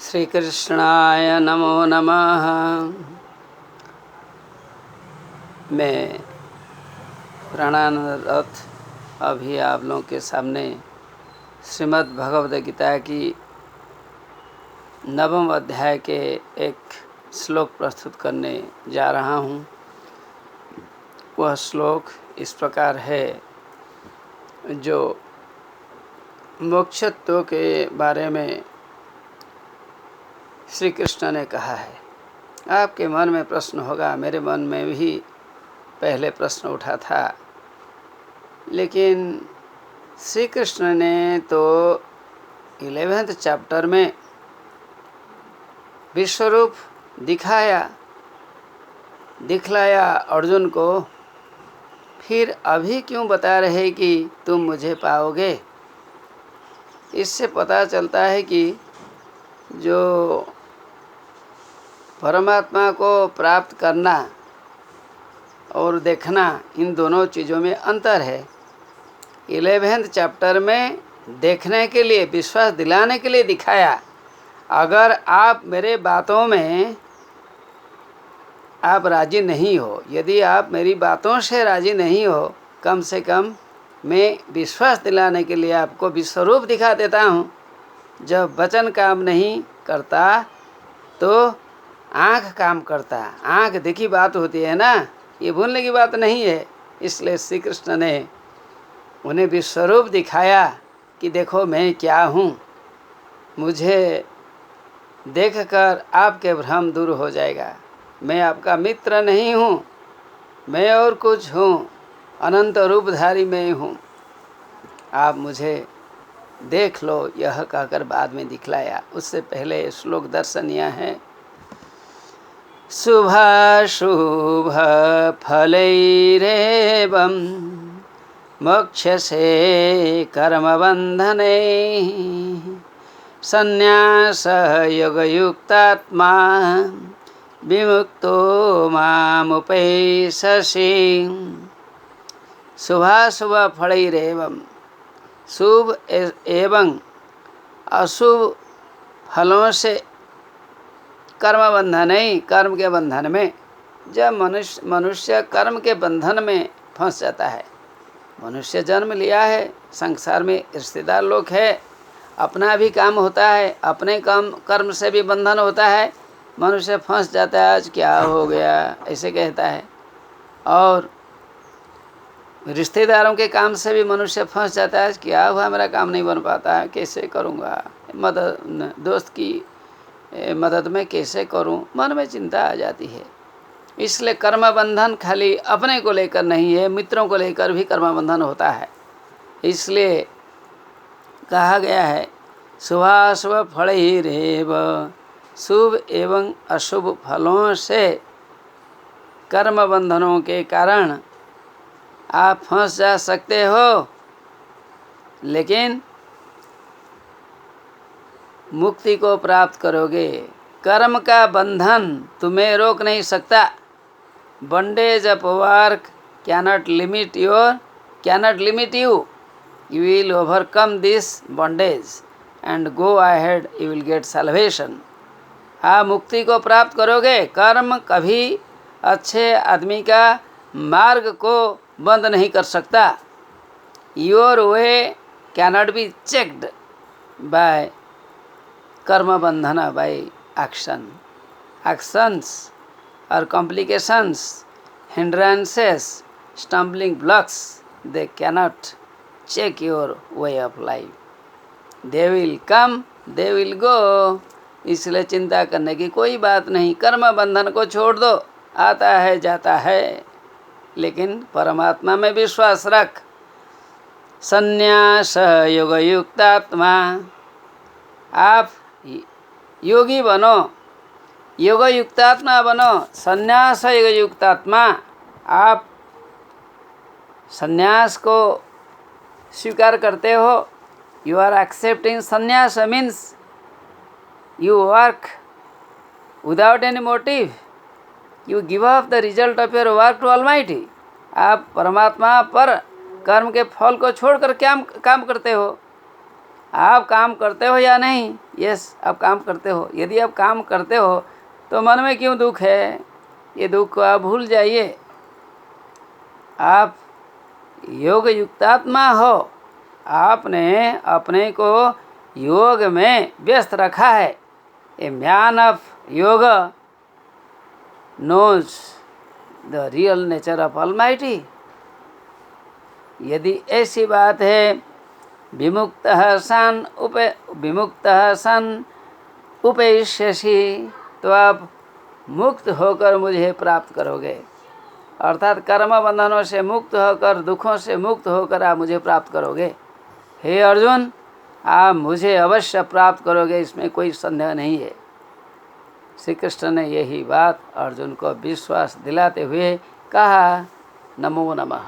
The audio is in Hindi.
श्री कृष्णाय नमो नमः। मैं प्राणानंद रथ अभी आप लोगों के सामने श्रीमद् भगवद गीता की 9वें अध्याय के एक श्लोक प्रस्तुत करने जा रहा हूँ। वह श्लोक इस प्रकार है, जो मोक्षत्व के बारे में श्री कृष्ण ने कहा है। आपके मन में प्रश्न होगा, मेरे मन में भी पहले प्रश्न उठा था, लेकिन श्री कृष्ण ने तो 11वें चैप्टर में विश्वरूप दिखलाया अर्जुन को, फिर अभी क्यों बता रहे कि तुम मुझे पाओगे। इससे पता चलता है कि जो परमात्मा को प्राप्त करना और देखना, इन दोनों चीज़ों में अंतर है। 11वें चैप्टर में देखने के लिए, विश्वास दिलाने के लिए दिखाया। अगर आप मेरे बातों में आप राजी नहीं हो, यदि आप मेरी बातों से राजी नहीं हो, कम से कम मैं विश्वास दिलाने के लिए आपको विश्वरूप दिखा देता हूँ। जब वचन काम नहीं करता तो आँख काम करता। आँख देखी बात होती है ना, ये भूलने की बात नहीं है। इसलिए श्री कृष्ण ने उन्हें विश्वरूप दिखाया कि देखो मैं क्या हूँ। मुझे देखकर आपके भ्रम दूर हो जाएगा। मैं आपका मित्र नहीं हूँ, मैं और कुछ हूँ, अनंत रूपधारी मैं हूँ। आप मुझे देख लो, यह कहकर बाद में दिखलाया। उससे पहले श्लोक दर्शनीय है। शुभाशुभ फलैरेवं मोक्षसे कर्मबन्धने संन्यास योगयुक्तात्मा विमुक्तो मामुपैष्यसि। शुभाशुभ फलैरेवं, शुभ एवं अशुभ फलों से कर्म बंधन नहीं, कर्म के बंधन में। जब मनुष्य कर्म के बंधन में फंस जाता है, मनुष्य जन्म लिया है, संसार में रिश्तेदार लोग है, अपना भी काम होता है, अपने कर्म से भी बंधन होता है। मनुष्य फंस जाता है, आज क्या हो गया ऐसे कहता है। और रिश्तेदारों के काम से भी मनुष्य फंस जाता है, आज क्या हुआ, मेरा काम नहीं बन पाता है, कैसे करूँगा, मदद दोस्त की मदद में कैसे करूं, मन में चिंता आ जाती है। इसलिए कर्म बंधन खाली अपने को लेकर नहीं है, मित्रों को लेकर भी कर्म बंधन होता है। इसलिए कहा गया है शुभाशुभ फलैरेव, शुभ एवं अशुभ फलों से कर्म बंधनों के कारण आप फंस जा सकते हो, लेकिन मुक्ति को प्राप्त करोगे। कर्म का बंधन तुम्हें रोक नहीं सकता। Bondage of work cannot limit you. You will overcome this bondage and go ahead, you will get salvation. आप मुक्ति को प्राप्त करोगे। कर्म कभी अच्छे आदमी का मार्ग को बंद नहीं कर सकता। Your way cannot be checked by कर्म बंधना, by actions or complications, hindrances, stumbling blocks. They cannot check your way of life. They will come, they will go. इसलिए चिंता करने की कोई बात नहीं। कर्म बंधन को छोड़ दो, आता है जाता है, लेकिन परमात्मा में विश्वास रख। संन्यास योग युक्तात्मा, आप योगी बनो, योग युक्तात्मा बनो। संन्यास योग युक्तात्मा, आप संन्यास को स्वीकार करते हो। You are accepting sannyas means you work without any motive, you give up the result of your work to Almighty. आप परमात्मा पर कर्म के फल को छोड़कर क्या काम करते हो। आप काम करते हो या नहीं? यस, आप काम करते हो। यदि आप काम करते हो तो मन में क्यों दुख है? ये दुख को आप भूल जाइए। आप योग युक्तात्मा हो, आपने अपने को योग में व्यस्त रखा है। A man of yoga knows the real nature of Almighty. यदि ऐसी बात है, विमुक्तः सन उपैष्यसि, तो आप मुक्त होकर मुझे प्राप्त करोगे। अर्थात कर्म बंधनों से मुक्त होकर, दुखों से मुक्त होकर आप मुझे प्राप्त करोगे। हे अर्जुन, आप मुझे अवश्य प्राप्त करोगे, इसमें कोई संदेह नहीं है। श्री कृष्ण ने यही बात अर्जुन को विश्वास दिलाते हुए कहा। नमो नमः।